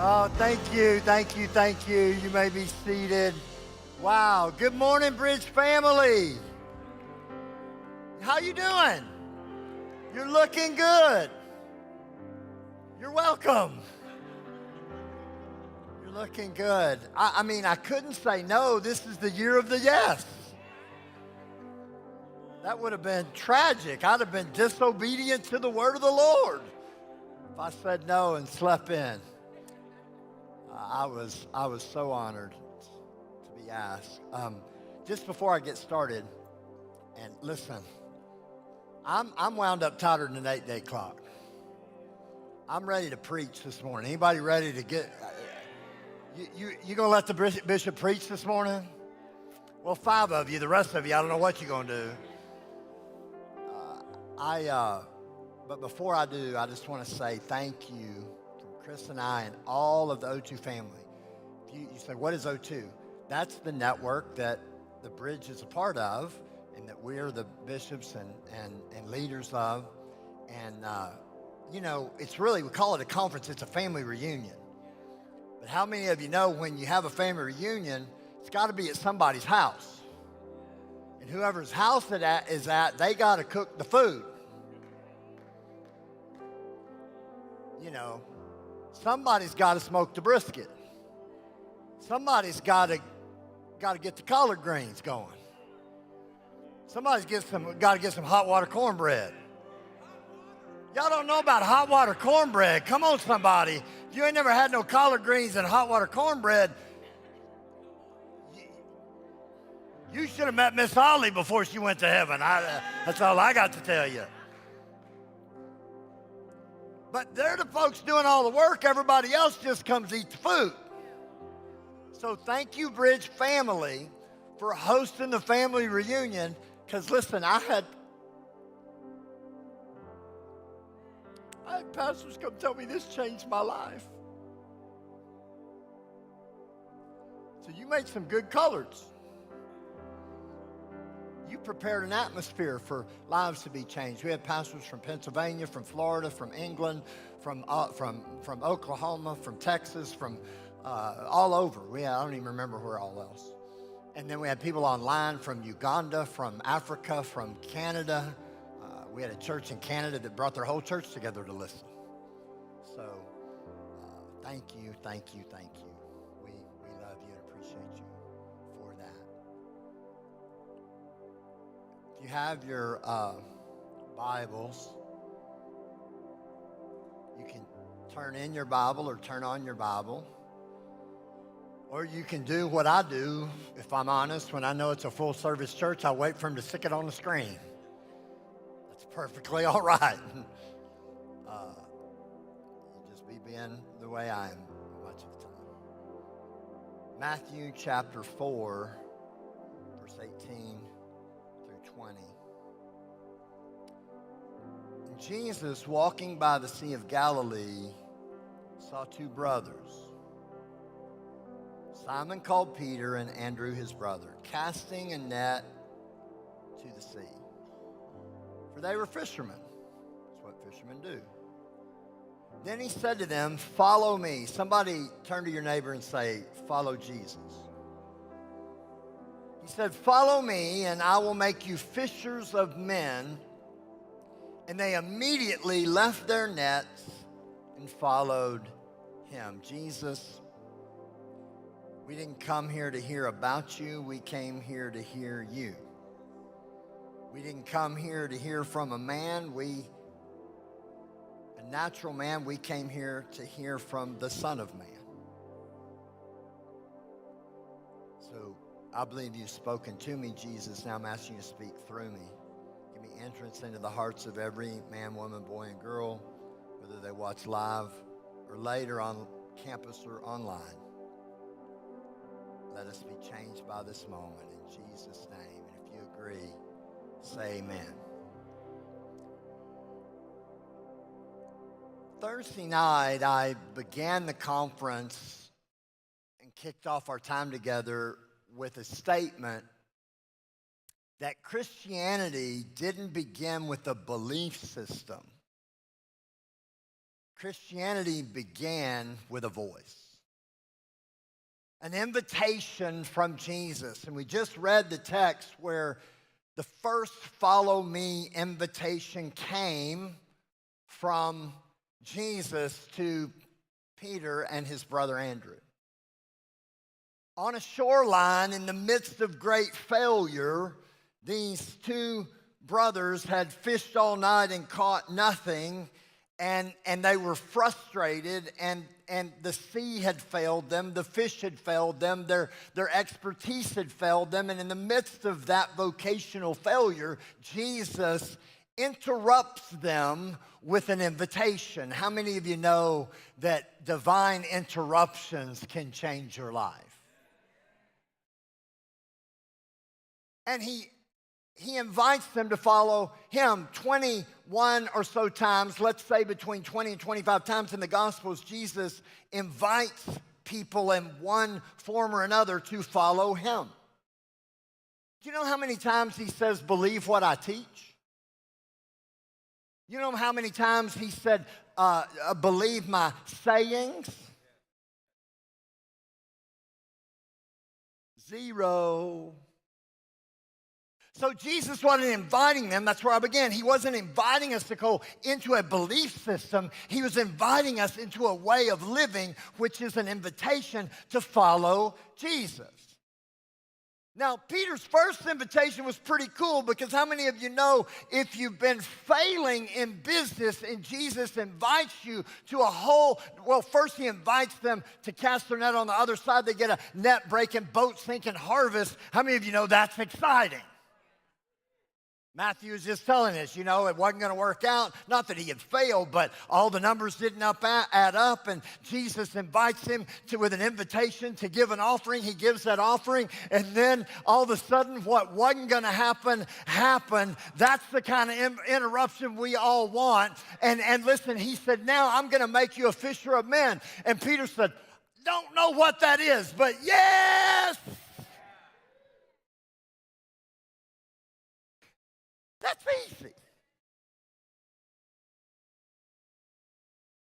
Oh, thank you, thank you, thank you. You may be seated. Wow. Good morning, Bridge family. How you doing? You're looking good. You're welcome. You're looking good. I mean, I couldn't say no. This is the year of the yes. That would have been tragic. I'd have been disobedient to the word of the Lord if I said no and slept in. I was so honored to be asked. Just before I get started, and listen, I'm wound up tighter than an 8-day clock. I'm ready to preach this morning. Anybody ready to get? You gonna let the bishop preach this morning? Well, 5 of you. The rest of you, I don't know what you're gonna do. But before I do, I just want to say thank you from Chris and I and all of the O2 family. You say, what is O2? That's the network that the Bridge is a part of and that we're the bishops and leaders of. And, it's really, we call it a conference. It's a family reunion. But how many of you know when you have a family reunion, it's got to be at somebody's house. And whoever's house it is at, they got to cook the food. Somebody's got to smoke the brisket. Somebody's got to get the collard greens going. Somebody's got to get some hot water cornbread. Y'all don't know about hot water cornbread. Come on, somebody. If you ain't never had no collard greens and hot water cornbread, you should have met Miss Holly before she went to heaven. That's all I got to tell you. But they're the folks doing all the work. Everybody else just comes eat the food. So thank you, Bridge family, for hosting the family reunion. Because listen, I had pastors come tell me this changed my life. So you made some good colors. You prepared an atmosphere for lives to be changed. We had pastors from Pennsylvania, from Florida, from England, from Oklahoma, from Texas, from all over. I don't even remember where all else. And then we had people online from Uganda, from Africa, from Canada. We had a church in Canada that brought their whole church together to listen. So thank you, thank you, thank you. We love you and appreciate you for that. If you have your Bibles, you can turn in your Bible or turn on your Bible. Or you can do what I do, if I'm honest. When I know it's a full-service church, I wait for them to stick it on the screen. That's perfectly all right. You just be being the way I am much of the time. Matthew chapter 4, verse 18 through 20. And Jesus, walking by the Sea of Galilee, saw 2 brothers, Simon called Peter and Andrew his brother, casting a net to the sea. For they were fishermen. That's what fishermen do. Then he said to them, follow me. Somebody turn to your neighbor and say, follow Jesus. He said, follow me and I will make you fishers of men. And they immediately left their nets and followed him. Jesus, we didn't come here to hear about you. We came here to hear you. We didn't come here to hear from a man. A natural man. We came here to hear from the Son of Man. So I believe you've spoken to me, Jesus. Now I'm asking you to speak through me. Give me entrance into the hearts of every man, woman, boy, and girl, whether they watch live or later on campus or online. Let us be changed by this moment in Jesus' name. And if you agree, say amen. Thursday night, I began the conference and kicked off our time together with a statement that Christianity didn't begin with a belief system. Christianity began with a voice, an invitation from Jesus. And we just read the text where the first follow me invitation came from Jesus to Peter and his brother Andrew. On a shoreline in the midst of great failure, these two brothers had fished all night and caught nothing, and they were frustrated, and the sea had failed them, the fish had failed them, their expertise had failed them, and in the midst of that vocational failure, Jesus interrupts them with an invitation. How many of you know that divine interruptions can change your life? And he invites them to follow him 21 or so times, let's say between 20 and 25 times in the Gospels. Jesus invites people in one form or another to follow him. Do you know how many times he says, believe what I teach? You know how many times he said, believe my sayings? 0. So Jesus wasn't inviting them. That's where I began. He wasn't inviting us to go into a belief system. He was inviting us into a way of living, which is an invitation to follow Jesus. Now, Peter's first invitation was pretty cool, because how many of you know if you've been failing in business and Jesus invites you to a whole, well, first he invites them to cast their net on the other side. They get a net-breaking, boat-sinking harvest. How many of you know that's exciting? Matthew was just telling us, it wasn't going to work out. Not that he had failed, but all the numbers didn't add up, and Jesus invites him with an invitation to give an offering. He gives that offering, and then all of a sudden what wasn't going to happen happened. That's the kind of interruption we all want. And listen, he said, now I'm going to make you a fisher of men. And Peter said, don't know what that is, but yes! That's easy.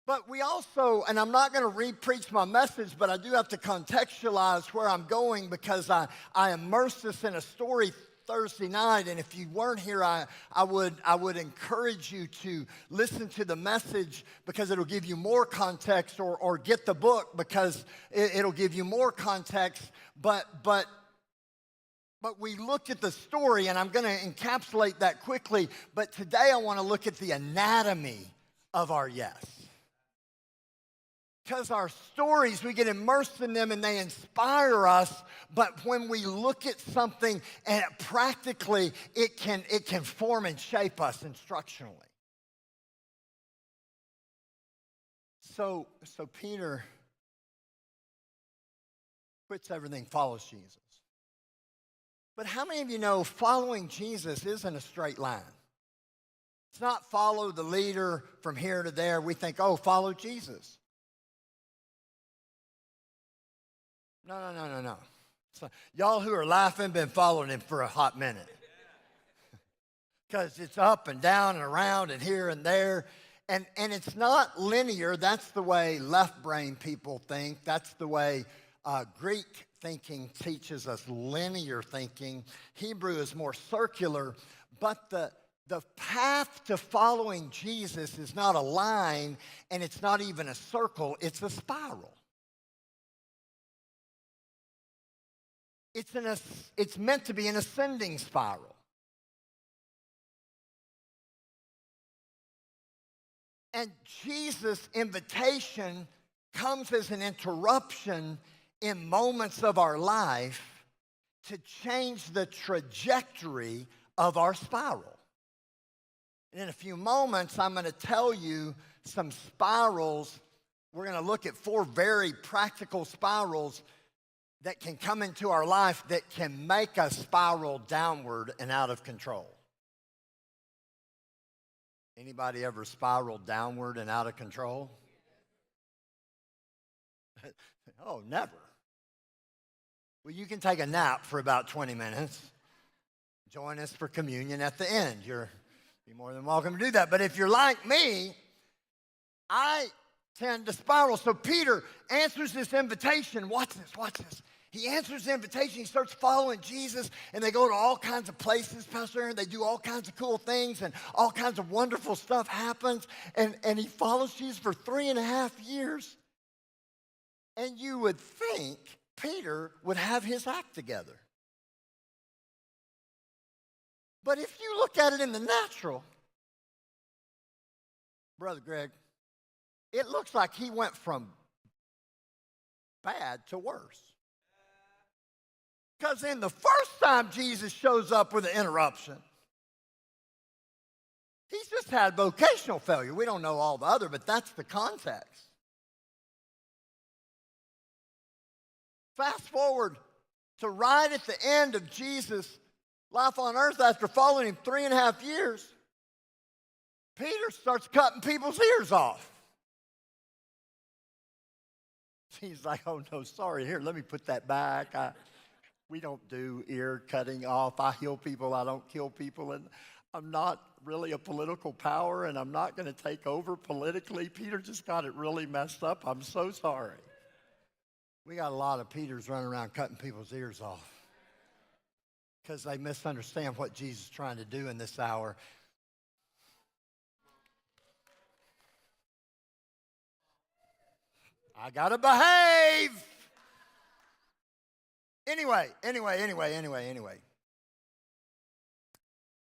But we also, and I'm not going to re-preach my message, but I do have to contextualize where I'm going, because I immersed this in a story Thursday night, and if you weren't here, I would encourage you to listen to the message, because it'll give you more context, or get the book, because it'll give you more context. But we looked at the story, and I'm going to encapsulate that quickly. But today I want to look at the anatomy of our yes. Because our stories, we get immersed in them and they inspire us. But when we look at something and practically, it can form and shape us instructionally. So Peter quits everything, follows Jesus. But how many of you know following Jesus isn't a straight line? It's not follow the leader from here to there. We think, oh, follow Jesus. No. So y'all who are laughing been following him for a hot minute. Because it's up and down and around and here and there. And it's not linear. That's the way left brain people think. That's the way Greek thinking teaches us linear thinking. Hebrew is more circular, but the path to following Jesus is not a line, and it's not even a circle, it's a spiral. It's meant to be an ascending spiral. And Jesus' invitation comes as an interruption in moments of our life to change the trajectory of our spiral. And in a few moments, I'm going to tell you some spirals. We're going to look at 4 very practical spirals that can come into our life that can make us spiral downward and out of control. Anybody ever spiraled downward and out of control? Oh, never. Well, you can take a nap for about 20 minutes. Join us for communion at the end. You're more than welcome to do that. But if you're like me, I tend to spiral. So Peter answers this invitation. Watch this, watch this. He answers the invitation. He starts following Jesus, and they go to all kinds of places, Pastor Aaron. They do all kinds of cool things, and all kinds of wonderful stuff happens. And he follows Jesus for 3.5 years. And you would think Peter would have his act together. But if you look at it in the natural, Brother Greg, it looks like he went from bad to worse. Because in the first time Jesus shows up with an interruption, he's just had vocational failure. We don't know all the other, but that's the context. Fast forward to right at the end of Jesus' life on earth after following him 3.5 years, Peter starts cutting people's ears off. He's like, oh no, sorry, here, let me put that back. We don't do ear cutting off. I heal people, I don't kill people, and I'm not really a political power, and I'm not going to take over politically. Peter just got it really messed up. I'm so sorry. We got a lot of Peters running around cutting people's ears off because they misunderstand what Jesus is trying to do in this hour. I got to behave. Anyway.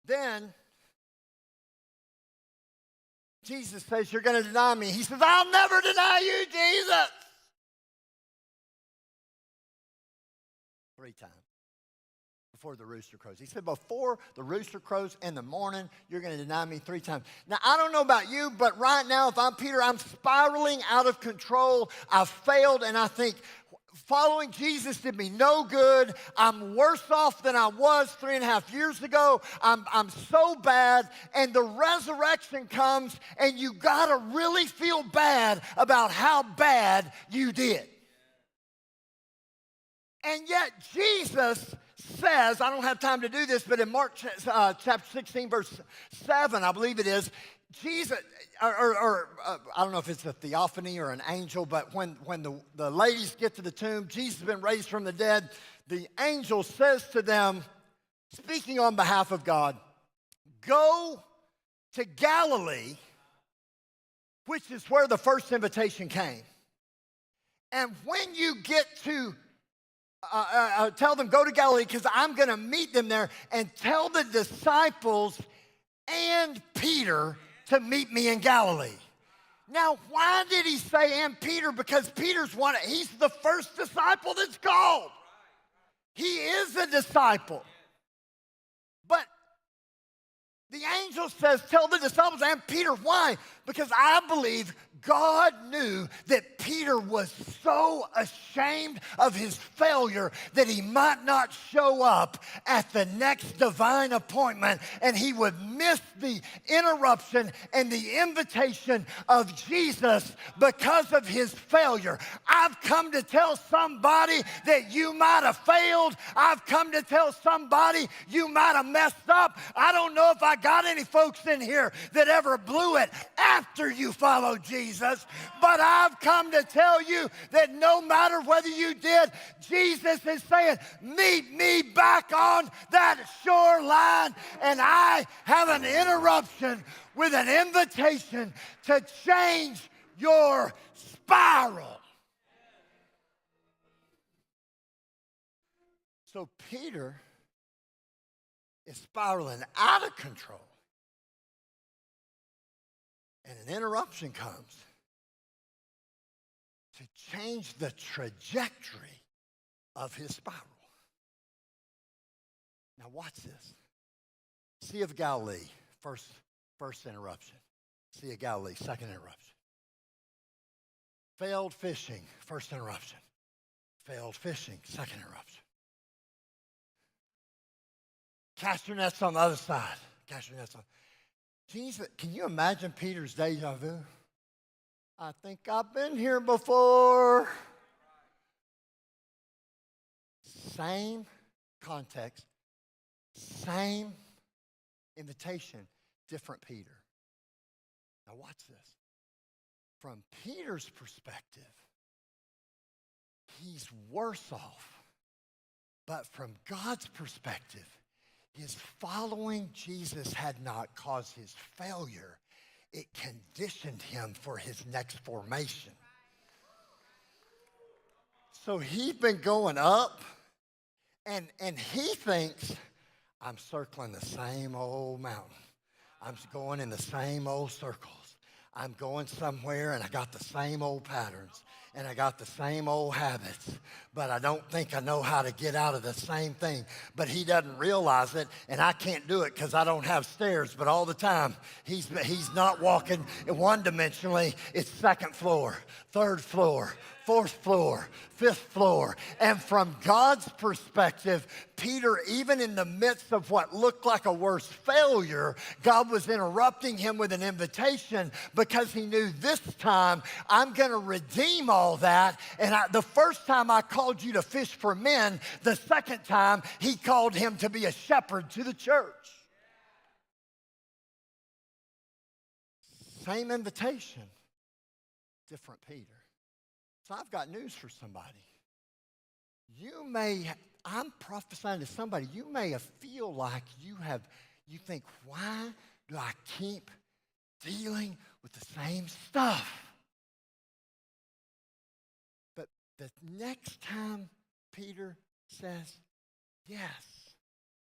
Then Jesus says, you're going to deny me. He says, I'll never deny you, Jesus. 3 times before the rooster crows. He said, before the rooster crows in the morning, you're going to deny me 3 times. Now, I don't know about you, but right now, if I'm Peter, I'm spiraling out of control. I've failed, and I think following Jesus did me no good. I'm worse off than I was 3.5 years ago. I'm so bad, and the resurrection comes, and you got to really feel bad about how bad you did. And yet Jesus says, I don't have time to do this, but in Mark chapter 16, verse 7, I believe it is, Jesus, I don't know if it's a theophany or an angel, but when the ladies get to the tomb, Jesus has been raised from the dead, the angel says to them, speaking on behalf of God, go to Galilee, which is where the first invitation came. And when you get to tell them, go to Galilee, because I'm going to meet them there, and tell the disciples and Peter to meet me in Galilee. Now, why did he say and Peter? Because he's the first disciple that's called. He is a disciple. But the angel says, tell the disciples and Peter. Why? Because I believe God knew that Peter was so ashamed of his failure that he might not show up at the next divine appointment, and he would miss the interruption and the invitation of Jesus because of his failure. I've come to tell somebody that you might have failed. I've come to tell somebody you might have messed up. I don't know if I got any folks in here that ever blew it after you followed Jesus. But I've come to tell you that no matter whether you did, Jesus is saying, meet me back on that shoreline, and I have an interruption with an invitation to change your spiral. So Peter is spiraling out of control. And an interruption comes to change the trajectory of his spiral. Now watch this. Sea of Galilee, first interruption. Sea of Galilee, second interruption. Failed fishing, first interruption. Failed fishing, second interruption. Cast your nets on the other side. Cast your nets on. Jesus, can you imagine Peter's deja vu? I think I've been here before. Same context, same invitation, different Peter. Now watch this. From Peter's perspective, he's worse off. But from God's perspective, his following Jesus had not caused his failure. It conditioned him for his next formation. So he's been going up, and he thinks, I'm circling the same old mountain. I'm going in the same old circles. I'm going somewhere, and I got the same old patterns, and I got the same old habits, but I don't think I know how to get out of the same thing. But he doesn't realize it, and I can't do it because I don't have stairs, but all the time, he's not walking one-dimensionally. It's second floor, third floor, fourth floor, fifth floor. And from God's perspective, Peter, even in the midst of what looked like a worse failure, God was interrupting him with an invitation because he knew this time I'm going to redeem all that. And the first time I called you to fish for men, the second time he called him to be a shepherd to the church. Same invitation, different Peter. So I've got news for somebody. I'm prophesying to somebody, you may feel like you think, why do I keep dealing with the same stuff? But the next time Peter says yes,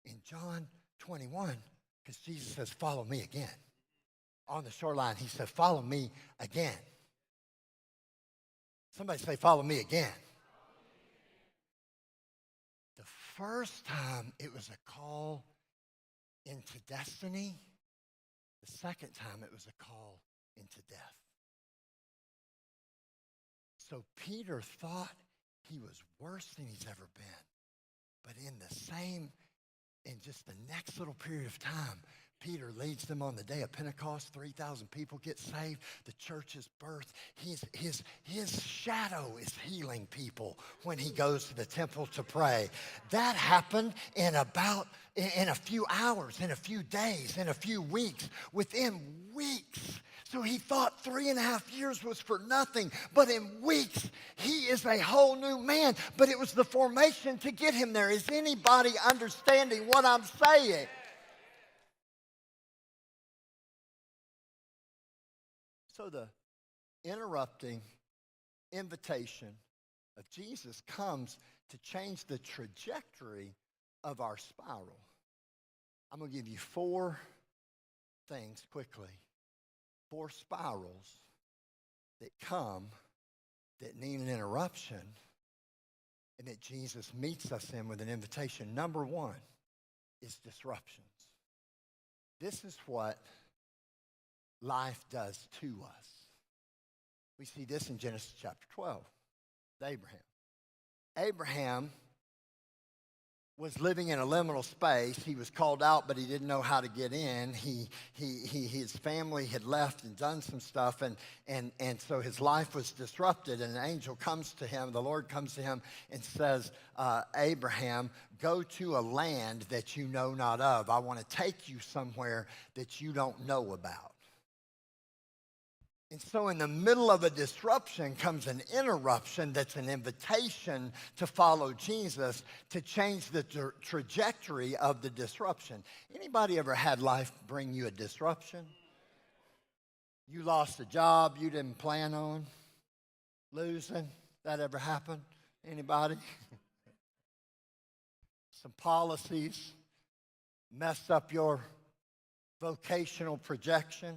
in John 21, because Jesus says, follow me again. On the shoreline, he said, follow me again. Somebody say, follow me again. The first time it was a call into destiny. The second time it was a call into death. So Peter thought he was worse than he's ever been. But in just the next little period of time, Peter leads them on the day of Pentecost. 3,000 people get saved. The church is birthed. His shadow is healing people when he goes to the temple to pray. That happened in a few hours, in a few days, in a few weeks, within weeks. So he thought 3.5 years was for nothing, but in weeks, he is a whole new man. But it was the formation to get him there. Is anybody understanding what I'm saying? So the interrupting invitation of Jesus comes to change the trajectory of our spiral. I'm going to give you 4 things quickly. 4 spirals that come that need an interruption and that Jesus meets us in with an invitation. Number 1 is disruptions. This is what life does to us. We see this in Genesis chapter 12 with Abraham. Abraham was living in a liminal space. He was called out, but he didn't know how to get in. His family had left and done some stuff, and so his life was disrupted. And an angel comes to him, the Lord comes to him and says, Abraham, go to a land that you know not of. I want to take you somewhere that you don't know about. And so in the middle of a disruption comes an interruption that's an invitation to follow Jesus to change the trajectory of the disruption. Anybody ever had life bring you a disruption? You lost a job you didn't plan on losing? That ever happened? Anybody? Some policies messed up your vocational projection.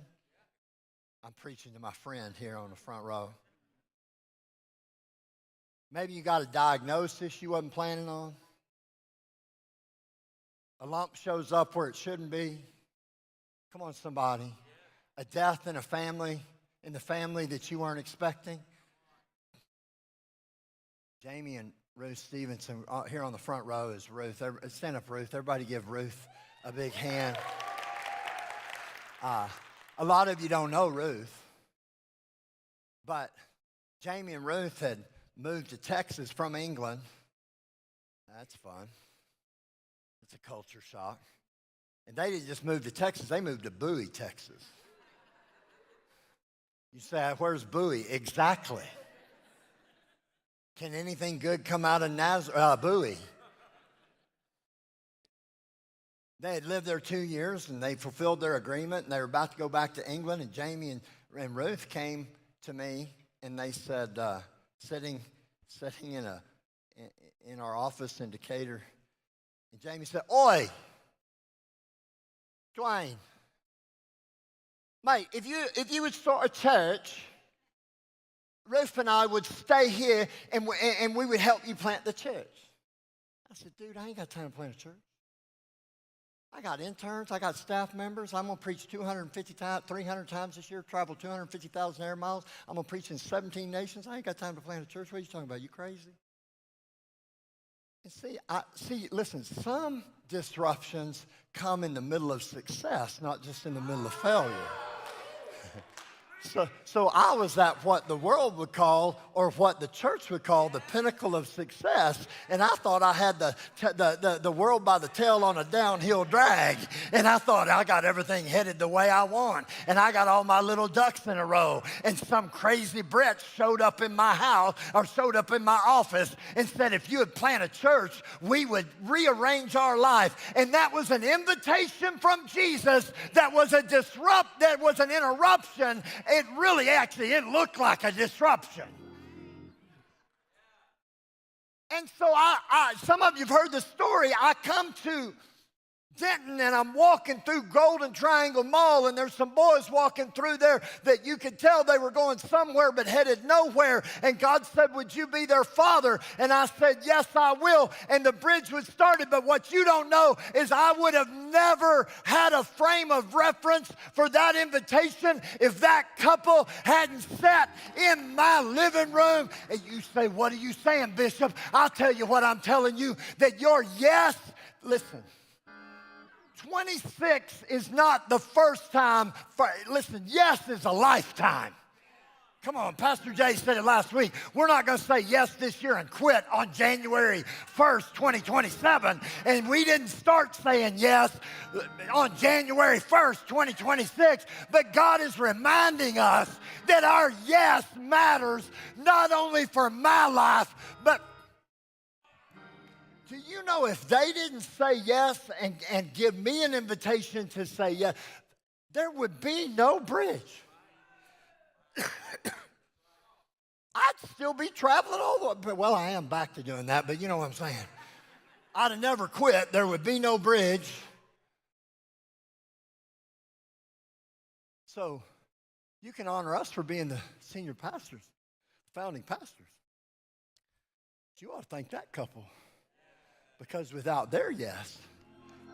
I'm preaching to my friend here on the front row. Maybe you got a diagnosis you wasn't planning on. A lump shows up where it shouldn't be. Come on, somebody. A death in the family that you weren't expecting. Jamie and Ruth Stevenson here on the front row is Ruth. Stand up, Ruth. Everybody give Ruth a big hand. A lot of you don't know Ruth, but Jamie and Ruth had moved to Texas from England. That's fun. It's a culture shock. And they didn't just move to Texas, they moved to Bowie, Texas. You say, where's Bowie? Exactly. Can anything good come out of Bowie? They had lived there 2 years, and they fulfilled their agreement, and they were about to go back to England, and Jamie and Ruth came to me, and they said, sitting in our office in Decatur, and Jamie said, "Oi, Dwayne, mate, if you would start a church, Ruth and I would stay here, and we would help you plant the church." I said, "Dude, I ain't got time to plant a church. I got interns, I got staff members. I'm going to preach 250 times, 300 times this year, travel 250,000 air miles. I'm going to preach in 17 nations. I ain't got time to plant a church. What are you talking about? You crazy?" And listen, some disruptions come in the middle of success, not just in the middle of failure. So I was at what the world would call, or what the church would call, the pinnacle of success. And I thought I had the world by the tail on a downhill drag. And I thought I got everything headed the way I want. And I got all my little ducks in a row. And some crazy Brit showed up in my house, or showed up in my office, and said, "If you would plant a church, we would rearrange our life." And that was an invitation from Jesus. That was an interruption. It looked like a disruption. And so some of you have heard the story. I come to Denton, and I'm walking through Golden Triangle Mall, and there's some boys walking through there that you could tell they were going somewhere but headed nowhere. And God said, "Would you be their father?" And I said, "Yes, I will." And the bridge was started. But what you don't know is I would have never had a frame of reference for that invitation if that couple hadn't sat in my living room. And you say, "What are you saying, Bishop?" I'll tell you what I'm telling you, that your yes, listen, 26 is not the first time. Listen, yes is a lifetime. Come on, Pastor Jay said it last week. We're not going to say yes this year and quit on January 1st, 2027. And we didn't start saying yes on January 1st, 2026. But God is reminding us that our yes matters not only for my life, but do you know if they didn't say yes and give me an invitation to say yes, there would be no bridge. I'd still be traveling all the way. Well, I am back to doing that, but you know what I'm saying. I'd have never quit. There would be no bridge. So you can honor us for being the senior pastors, founding pastors. But you ought to thank that couple. Because without their yes,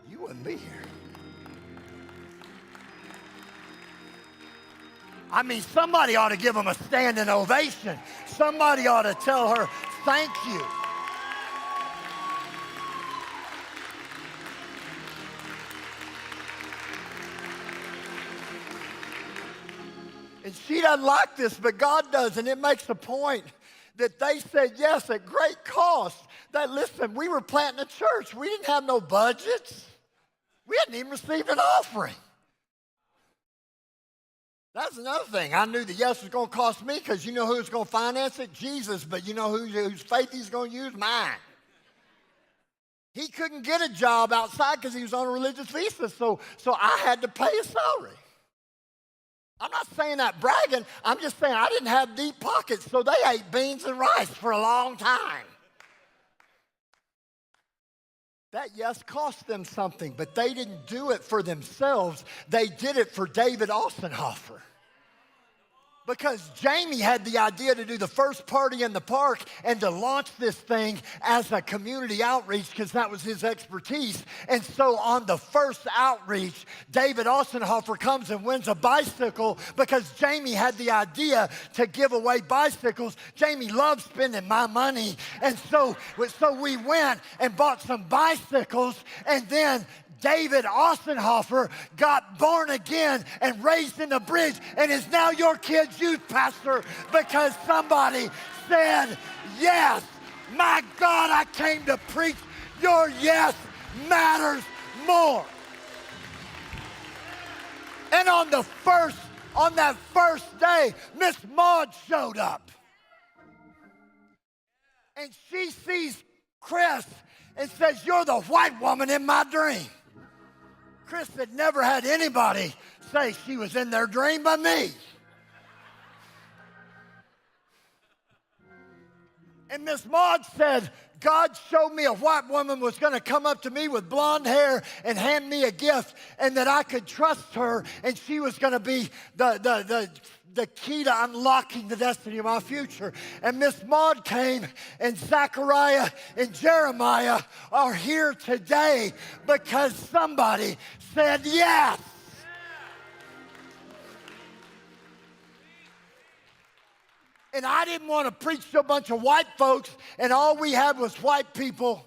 you wouldn't be here. I mean, somebody ought to give them a standing ovation. Somebody ought to tell her, "Thank you." And she doesn't like this, but God does, and it makes a point that they said yes at great cost. That, listen, we were planting a church. We didn't have no budgets. We hadn't even received an offering. That's another thing. I knew the yes was going to cost me, because you know who's going to finance it? Jesus. But you know whose faith he's going to use? Mine. He couldn't get a job outside because he was on a religious visa, so I had to pay his salary. I'm not saying that bragging. I'm just saying I didn't have deep pockets, so they ate beans and rice for a long time. That yes cost them something, but they didn't do it for themselves. They did it for David Ausenhofer. Because Jamie had the idea to do the first party in the park and to launch this thing as a community outreach, because that was his expertise. And so on the first outreach, David Ausenhofer comes and wins a bicycle because Jamie had the idea to give away bicycles. Jamie loves spending my money. And so we went and bought some bicycles, and then David Ausenhofer got born again and raised in the bridge and is now your kid's youth pastor because somebody said yes. My God, I came to preach. Your yes matters more. And on the first On that first day, Miss Maud showed up. And she sees Chris and says, "You're the white woman in my dream." Chris had never had anybody say she was in their dream but me. And Miss Maud said, "God showed me a white woman was going to come up to me with blonde hair and hand me a gift, and that I could trust her, and she was going to be the key to unlocking the destiny of my future." And Miss Maud came, and Zechariah and Jeremiah are here today because somebody said yes. And I didn't want to preach to a bunch of white folks, and all we had was white people.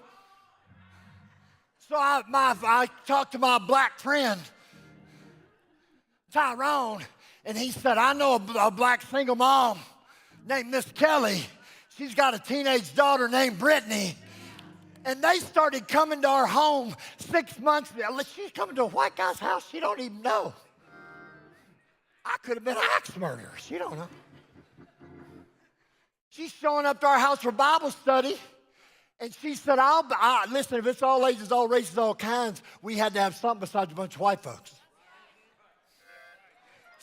So I talked to my black friend, Tyrone, and he said, "I know a black single mom named Miss Kelly. She's got a teenage daughter named Brittany." And they started coming to our home 6 months. She's coming to a white guy's house she don't even know. I could have been an axe murderer. She don't know. She's showing up to our house for Bible study, and she said, listen, if it's all ages, all races, all kinds, we had to have something besides a bunch of white folks.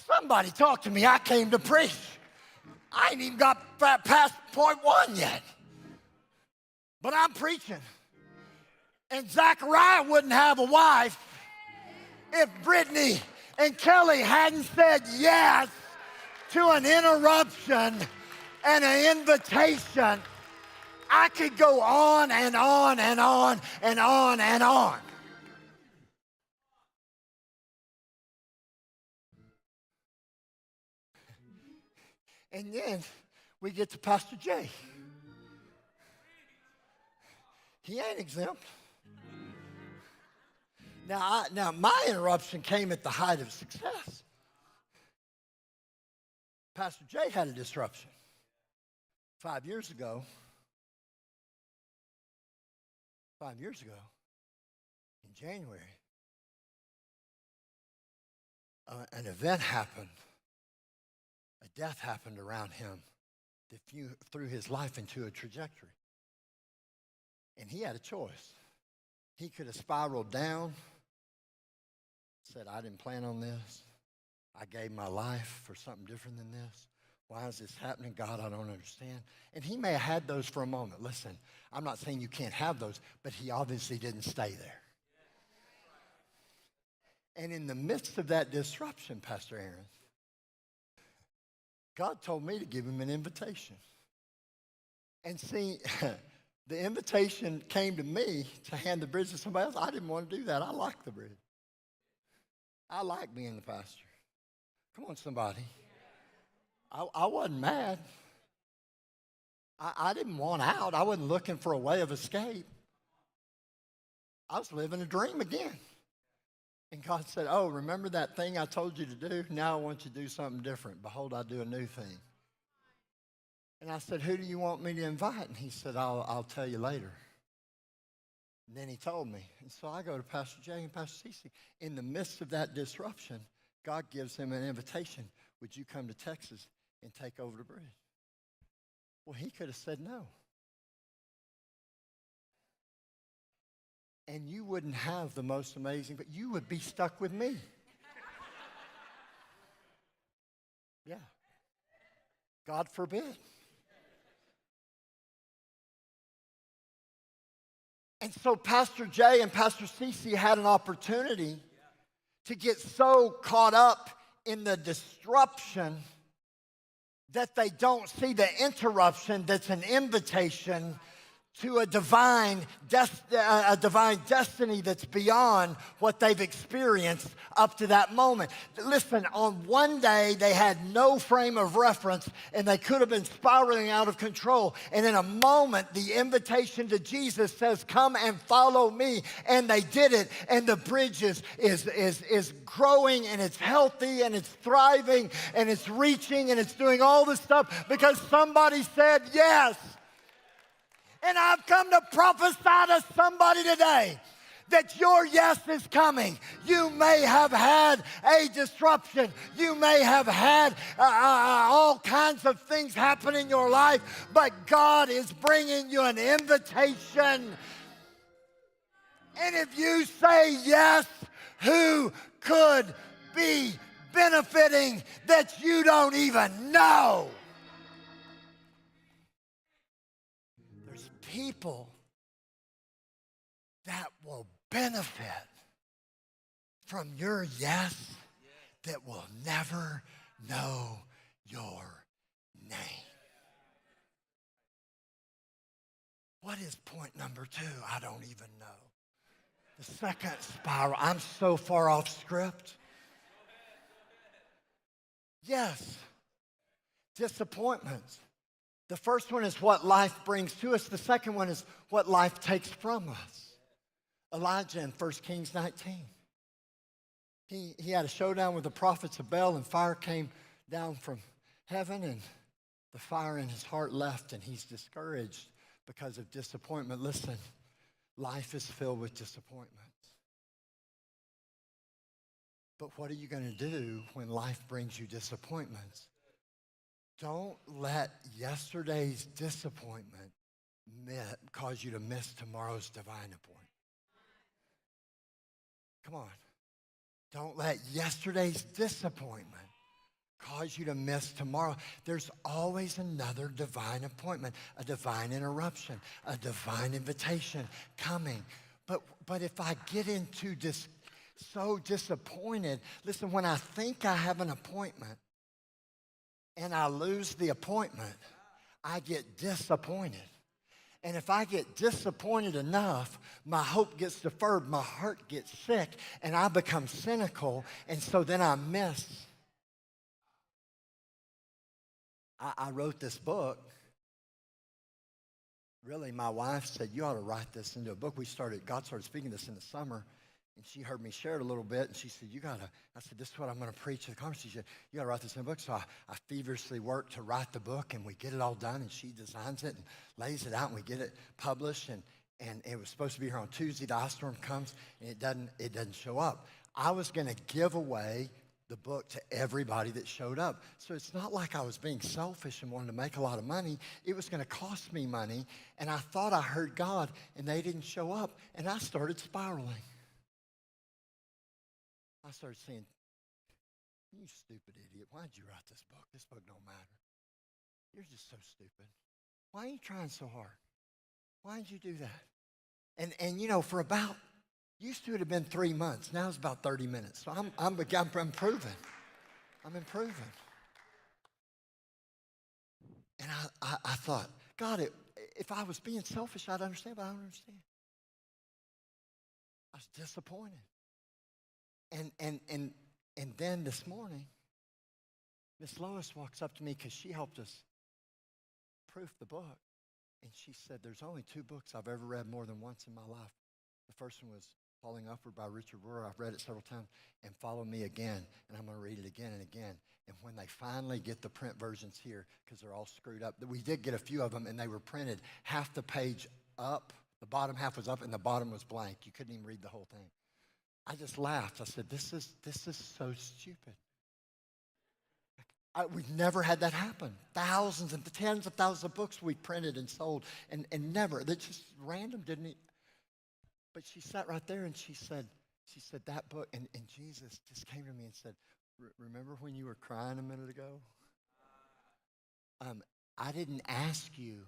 Somebody talk to me. I came to preach. I ain't even got past point 1 yet. But I'm preaching. And Zechariah wouldn't have a wife if Brittany and Kelly hadn't said yes to an interruption and an invitation. I could go on and on and on and on and on. And then we get to Pastor Jay. He ain't exempt. Now my interruption came at the height of success. Pastor Jay had a disruption. 5 years ago, in January, an event happened. A death happened around him that threw his life into a trajectory. And he had a choice. He could have spiraled down, said, "I didn't plan on this. I gave my life for something different than this. Why is this happening? God, I don't understand." And he may have had those for a moment. Listen, I'm not saying you can't have those, but he obviously didn't stay there. And in the midst of that disruption, Pastor Aaron, God told me to give him an invitation. And see, the invitation came to me to hand the bridge to somebody else. I didn't want to do that. I like the bridge. I like being the pastor. Come on, somebody. I wasn't mad. I didn't want out. I wasn't looking for a way of escape. I was living a dream again. And God said, "Oh, remember that thing I told you to do? Now I want you to do something different. Behold, I do a new thing." And I said, "Who do you want me to invite?" And he said, I'll tell you later. And then he told me. And so I go to Pastor Jay and Pastor Cece. In the midst of that disruption, God gives him an invitation. "Would you come to Texas and take over the bridge?" Well, he could have said no. And you wouldn't have the most amazing, but you would be stuck with me. Yeah. God forbid. And so Pastor Jay and Pastor Cece had an opportunity to get so caught up in the disruption that they don't see the interruption that's an invitation to a divine destiny that's beyond what they've experienced up to that moment. Listen, on one day, they had no frame of reference, and they could have been spiraling out of control. And in a moment, the invitation to Jesus says, "Come and follow me." And they did it, and the bridge is growing, and it's healthy, and it's thriving, and it's reaching, and it's doing all this stuff because somebody said yes. And I've come to prophesy to somebody today that your yes is coming. You may have had a disruption. You may have had all kinds of things happen in your life, but God is bringing you an invitation. And if you say yes, who could be benefiting that you don't even know? There's people that will benefit from your yes that will never know your name. What is point number 2? I don't even know. The second spiral, I'm so far off script. Yes, disappointments. The first one is what life brings to us. The second one is what life takes from us. Elijah in 1 Kings 19. He had a showdown with the prophets of Baal, and fire came down from heaven, and the fire in his heart left, and he's discouraged because of disappointment. Listen, life is filled with disappointments. But what are you going to do when life brings you disappointments? Don't let yesterday's disappointment cause you to miss tomorrow's divine appointment. Come on. Don't let yesterday's disappointment cause you to miss tomorrow. There's always another divine appointment, a divine interruption, a divine invitation coming. But if I get into so disappointed, listen, when I think I have an appointment and I lose the appointment, I get disappointed. And if I get disappointed enough, my hope gets deferred, my heart gets sick, and I become cynical, and so then I miss. I wrote this book. Really, my wife said, you ought to write this into a book. God started speaking this in the summer, and she heard me share it a little bit, and she said, I said, this is what I'm going to preach to the conference. She said, you got to write this in a book. So I feverishly worked to write the book, and we get it all done, and she designs it and lays it out, and we get it published, and it was supposed to be here on Tuesday. The ice storm comes, and it doesn't show up. I was going to give away the book to everybody that showed up. So it's not like I was being selfish and wanted to make a lot of money. It was going to cost me money, and I thought I heard God, and they didn't show up, and I started spiraling. I started saying, you stupid idiot, why'd you write this book? This book don't matter. You're just so stupid. Why are you trying so hard? Why did you do that? And you know, for about, used to it have been 3 months. Now it's about 30 minutes. So I'm improving. I'm improving. And I thought, God, if I was being selfish, I'd understand, but I don't understand. I was disappointed. And then this morning, Miss Lois walks up to me because she helped us proof the book. And she said, there's only 2 books I've ever read more than once in my life. The first one was Falling Upward by Richard Rohr. I've read it several times. And Follow Me Again. And I'm going to read it again and again. And when they finally get the print versions here, because they're all screwed up, we did get a few of them, and they were printed half the page up. The bottom half was up, and the bottom was blank. You couldn't even read the whole thing. I just laughed. I said, this is so stupid. We've never had that happen. Thousands and tens of thousands of books we printed and sold, and never. That's just random, didn't it? But she sat right there, and she said that book, and Jesus just came to me and said, remember when you were crying a minute ago? I didn't ask you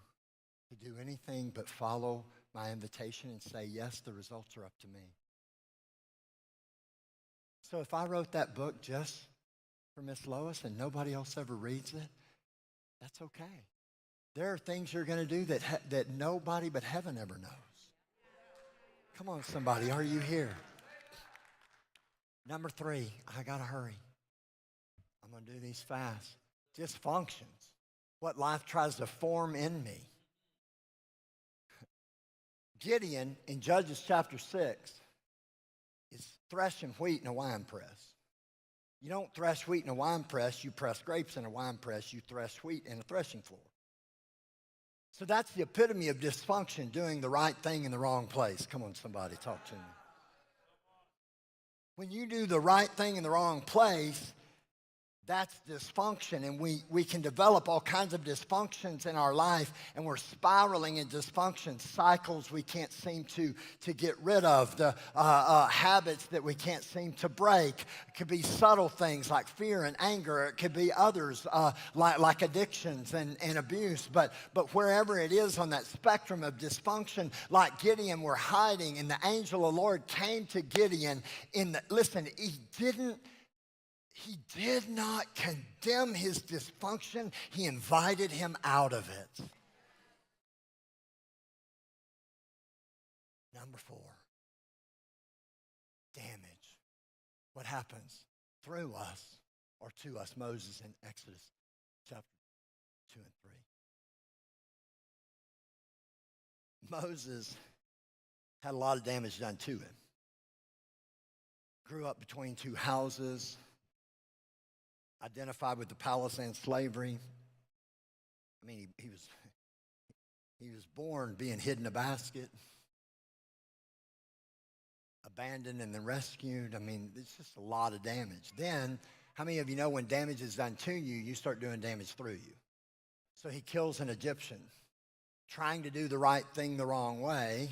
to do anything but follow my invitation and say, yes, the results are up to me. So if I wrote that book just for Miss Lois and nobody else ever reads it, that's okay. There are things you're going to do that nobody but heaven ever knows. Come on, somebody, are you here? Number 3, I got to hurry. I'm going to do these fast. Dysfunctions, what life tries to form in me. Gideon in Judges chapter 6 is threshing wheat in a wine press. You don't thresh wheat in a wine press, you press grapes in a wine press, you thresh wheat in a threshing floor. So that's the epitome of dysfunction, doing the right thing in the wrong place. Come on, somebody, talk to me. When you do the right thing in the wrong place, that's dysfunction, and we can develop all kinds of dysfunctions in our life, and we're spiraling in dysfunction, cycles we can't seem to get rid of, the habits that we can't seem to break. It could be subtle things like fear and anger. It could be others like addictions and abuse. But wherever it is on that spectrum of dysfunction, like Gideon, we're hiding, and the angel of the Lord came to Gideon listen, he did not condemn his dysfunction. He invited him out of it. Number 4, damage. What happens through us or to us? Moses in Exodus chapter 2 and 3. Moses had a lot of damage done to him. Grew up between 2 houses. Identified with the Palestine slavery. I mean, he was born being hid in a basket, abandoned and then rescued. I mean, it's just a lot of damage. Then, how many of you know when damage is done to you, you start doing damage through you? So he kills an Egyptian, trying to do the right thing the wrong way,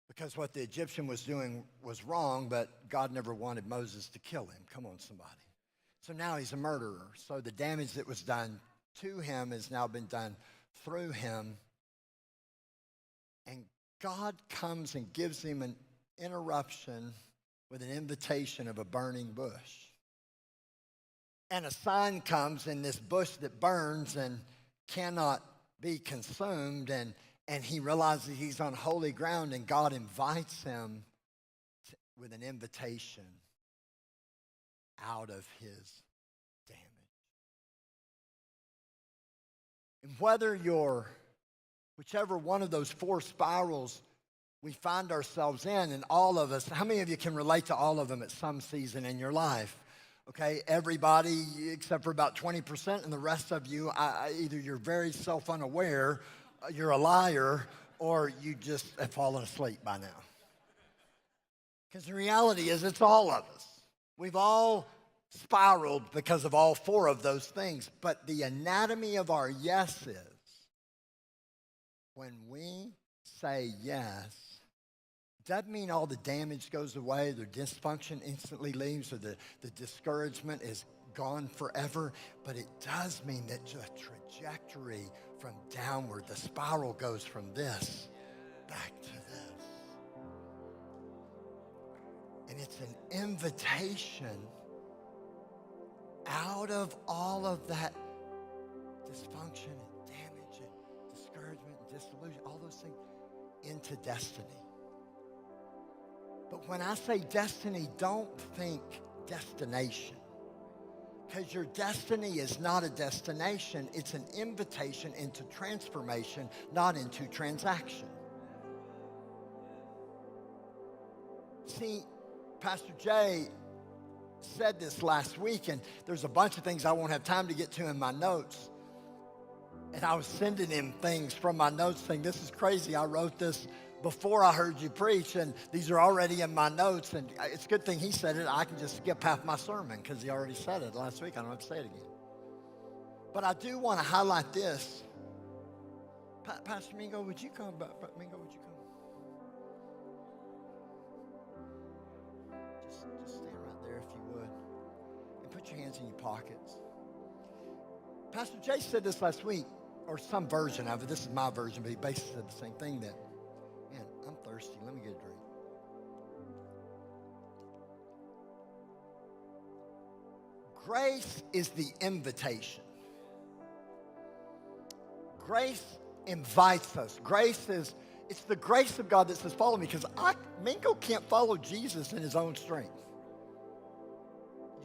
because what the Egyptian was doing was wrong, but God never wanted Moses to kill him. Come on, somebody. So now he's a murderer. So the damage that was done to him has now been done through him. And God comes and gives him an interruption with an invitation of a burning bush. And a sign comes in this bush that burns and cannot be consumed, and he realizes he's on holy ground, and God invites him with an invitation out of his damage. And whether you're, whichever one of those 4 spirals we find ourselves in, and all of us, how many of you can relate to all of them at some season in your life? Okay, everybody except for about 20%, and the rest of you, either you're very self-unaware, you're a liar, or you just have fallen asleep by now. Because the reality is it's all of us. We've all spiraled because of all 4 of those things. But the anatomy of our yes is, when we say yes, doesn't mean all the damage goes away, the dysfunction instantly leaves, or the discouragement is gone forever, but it does mean that the trajectory from downward, the spiral goes from this back to this. And it's an invitation out of all of that dysfunction and damage and discouragement and disillusion, all those things, into destiny. But when I say destiny, don't think destination. Because your destiny is not a destination. It's an invitation into transformation, not into transaction. See, Pastor Jay said this last week, and there's a bunch of things I won't have time to get to in my notes. And I was sending him things from my notes saying, this is crazy. I wrote this before I heard you preach, and these are already in my notes. And it's a good thing he said it. I can just skip half my sermon because he already said it last week. I don't have to say it again. But I do want to highlight this. Pastor Mingo, would you come? Mingo, would you come? Just stand right there if you would. And put your hands in your pockets. Pastor Jay said this last week, or some version of it. This is my version, but he basically said the same thing, that, man, I'm thirsty. Let me get a drink. Grace is the invitation. Grace invites us. It's the grace of God that says, follow me, because Mingo can't follow Jesus in his own strength.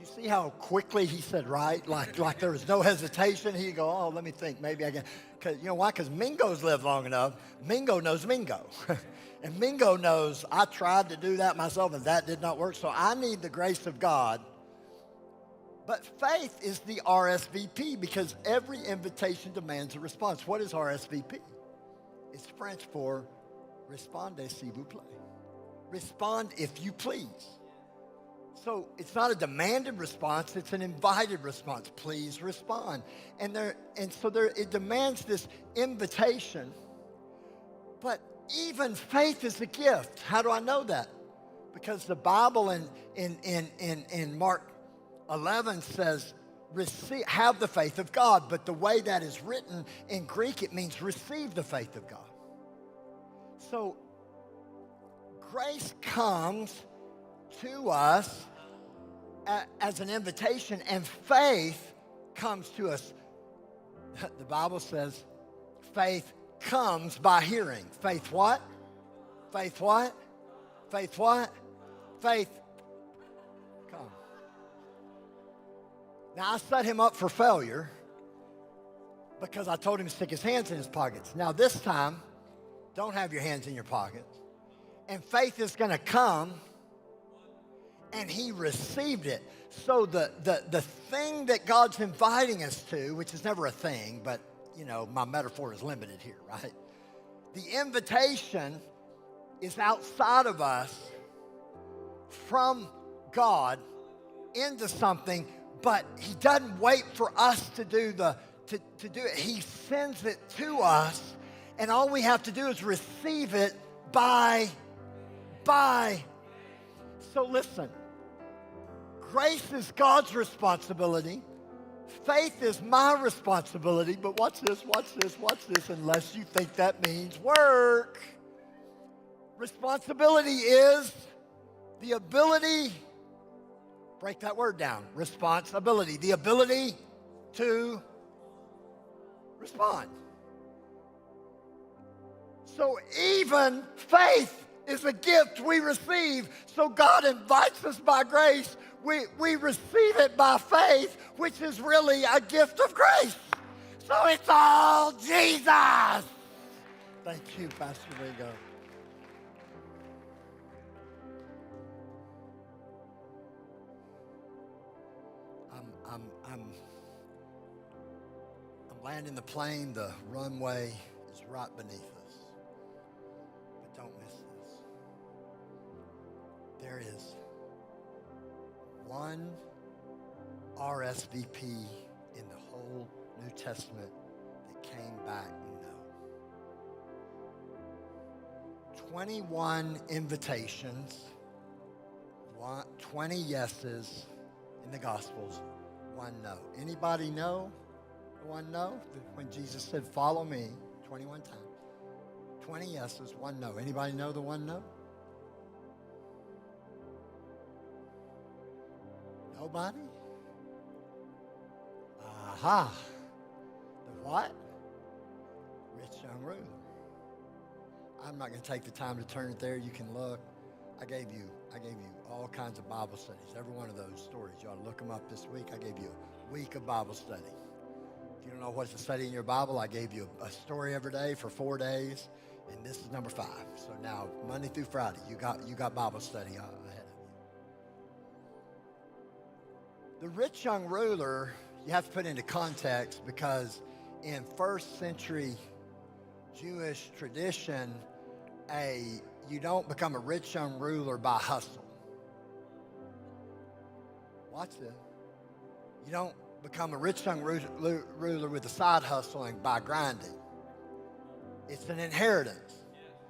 You see how quickly he said right? Like there was no hesitation. He'd go, oh, let me think. Maybe I can. Cause, you know why? Because Mingo's lived long enough. Mingo knows Mingo. And Mingo knows I tried to do that myself and that did not work. So I need the grace of God. But faith is the RSVP, because every invitation demands a response. What is RSVP? It's French for Répondez s'il vous plaît. Respond if you please. So it's not a demanded response, it's an invited response. Please respond. And so it demands this invitation. But even faith is a gift. How do I know that? Because the Bible in Mark 11 says, have the faith of God. But the way that is written in Greek, it means receive the faith of God. So grace comes to us as an invitation, and faith comes to us. The Bible says faith comes by hearing. Faith what? Faith what? Faith what? Faith come. Now, I set him up for failure because I told him to stick his hands in his pockets. Now, this time, don't have your hands in your pockets. And faith is going to come, and he received it. So the thing that God's inviting us to, which is never a thing, but, you know, my metaphor is limited here, right? The invitation is outside of us from God into something, but he doesn't wait for us to do to do it. He sends it to us, and all we have to do is receive it by. So listen, grace is God's responsibility. Faith is my responsibility, but watch this, unless you think that means work. Responsibility is the ability, break that word down, responsibility, the ability to respond. So even faith is a gift we receive. So God invites us by grace. We receive it by faith, which is really a gift of grace. So it's all Jesus. Thank you, Pastor Ringo. I'm landing the plane. The runway is right beneath us. But don't miss this. There is one RSVP in the whole New Testament that came back no. 21 invitations, 20 yeses in the Gospels, one no. Anybody know the one no? When Jesus said, follow me, 21 times. 20 yeses, one no. Anybody know the one no? Nobody? Aha. The what? Rich young ruler. I'm not going to take the time to turn it there. You can look. I gave you all kinds of Bible studies. Every one of those stories. You ought to look them up this week. I gave you a week of Bible study. If you don't know what to study in your Bible, I gave you a story every day for 4 days, and this is number 5. So now, Monday through Friday, you got Bible study ahead of you. The rich young ruler, you have to put into context, because in first century Jewish tradition, you don't become a rich young ruler by hustle. Watch this. You don't become a rich young ruler with a side hustle and by grinding. It's an inheritance.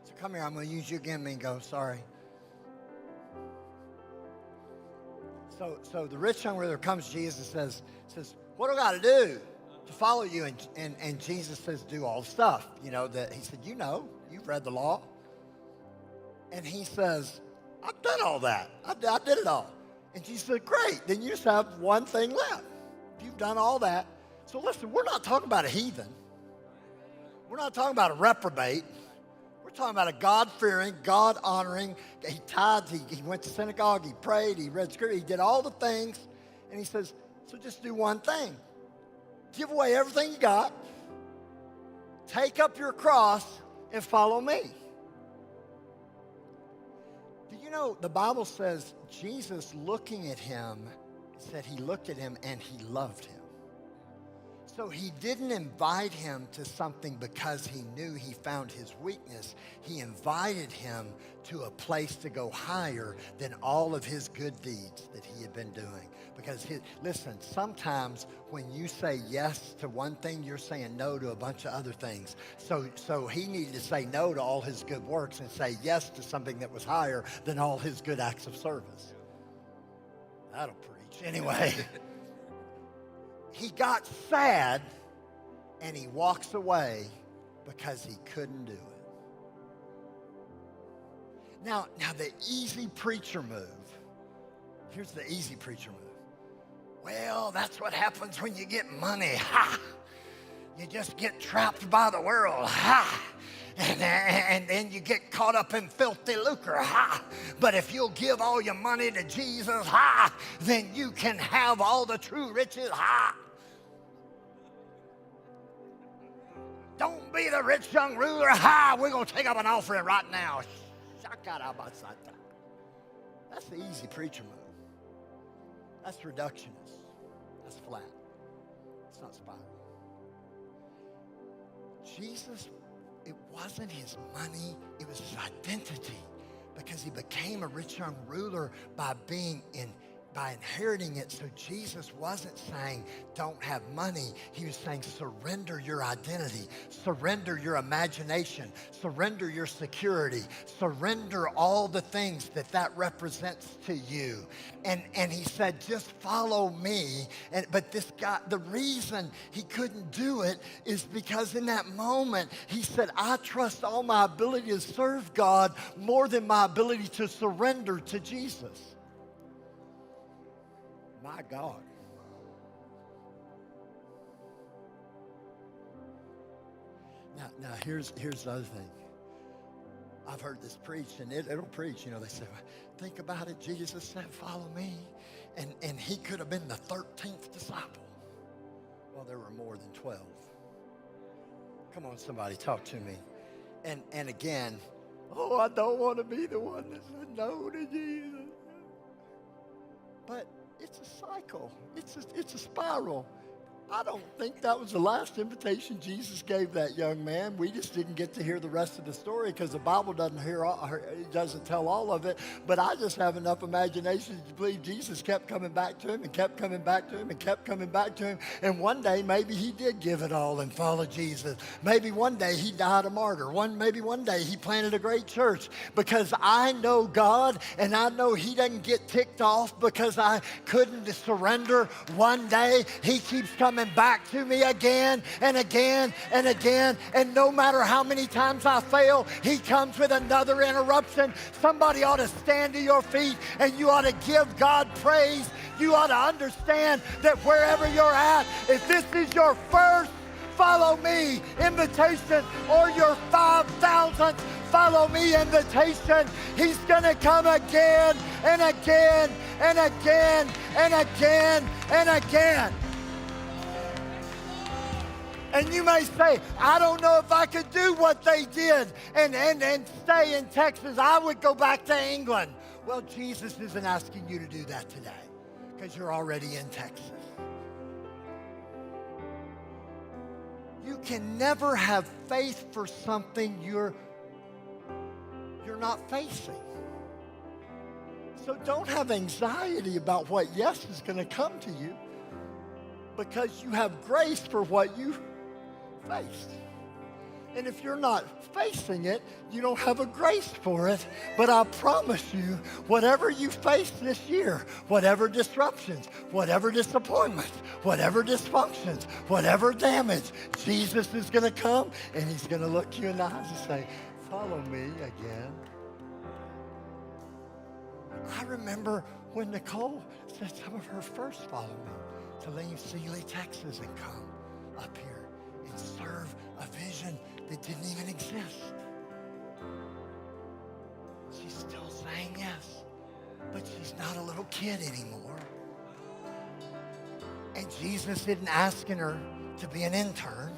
So come here, I'm going to use you again, Mingo, sorry. So the rich young ruler comes to Jesus and says, what do I got to do to follow you? And Jesus says, do all the stuff. You know, that he said, you've read the law. And he says, I've done all that. I did it all. And Jesus said, great, then you just have one thing left. You've done all that. So listen, we're not talking about a heathen. We're not talking about a reprobate. We're talking about a God-fearing, God-honoring. He tithed, he went to synagogue, he prayed, he read scripture, he did all the things. And he says, so just do one thing. Give away everything you got. Take up your cross and follow me. Do you know, the Bible says Jesus looking at him, said he looked at him and he loved him. So he didn't invite him to something because he knew he found his weakness. He invited him to a place to go higher than all of his good deeds that he had been doing. Because, listen, sometimes when you say yes to one thing, you're saying no to a bunch of other things. So he needed to say no to all his good works and say yes to something that was higher than all his good acts of service. That'll preach. Anyway. He got sad and he walks away because he couldn't do it. Now the easy preacher move. Here's the easy preacher move. Well, that's what happens when you get money. Ha! You just get trapped by the world. Ha! And then you get caught up in filthy lucre. Ha! But if you'll give all your money to Jesus, ha! Then you can have all the true riches. Ha! Don't be the rich young ruler. Ha! We're going to take up an offering right now. That's the easy preacher move. That's reductionist. That's flat. It's not spiral. Jesus, it wasn't his money, it was his identity, because he became a rich young ruler by inheriting it. So Jesus wasn't saying don't have money. He was saying surrender your identity, surrender your imagination, surrender your security, surrender all the things that represents to you. And he said, just follow me. But this guy, the reason he couldn't do it is because in that moment, he said, I trust all my ability to serve God more than my ability to surrender to Jesus. My God. Now here's the other thing. I've heard this preached, and it'll preach. They say, think about it. Jesus said, follow me. And he could have been the 13th disciple. Well, there were more than 12. Come on, somebody, talk to me. And again, I don't want to be the one that said no to Jesus. But it's a cycle. It's a spiral. I don't think that was the last invitation Jesus gave that young man. We just didn't get to hear the rest of the story because the Bible doesn't tell all of it. But I just have enough imagination to believe Jesus kept coming back to him and kept coming back to him and kept coming back to him. And one day maybe he did give it all and follow Jesus. Maybe one day he died a martyr. Maybe one day he planted a great church, because I know God and I know he doesn't get ticked off because I couldn't surrender. One day he keeps coming back to me again and again and again. And no matter how many times I fail, he comes with another interruption. Somebody ought to stand to your feet and you ought to give God praise. You ought to understand that wherever you're at, if this is your first follow me invitation or your 5,000th follow me invitation, he's going to come again and again and again and again and again. And you may say, I don't know if I could do what they did and stay in Texas. I would go back to England. Well, Jesus isn't asking you to do that today because you're already in Texas. You can never have faith for something you're not facing. So don't have anxiety about what yes is going to come to you, because you have grace for what you faced. And if you're not facing it, you don't have a grace for it. But I promise you, whatever you face this year, whatever disruptions, whatever disappointments, whatever dysfunctions, whatever damage, Jesus is going to come and he's going to look you in the eyes and say, follow me again. I remember when Nicole said some of her first follow me to leave Sealy, Texas, and come up here and serve a vision that didn't even exist. She's still saying yes, but she's not a little kid anymore. And Jesus isn't asking her to be an intern.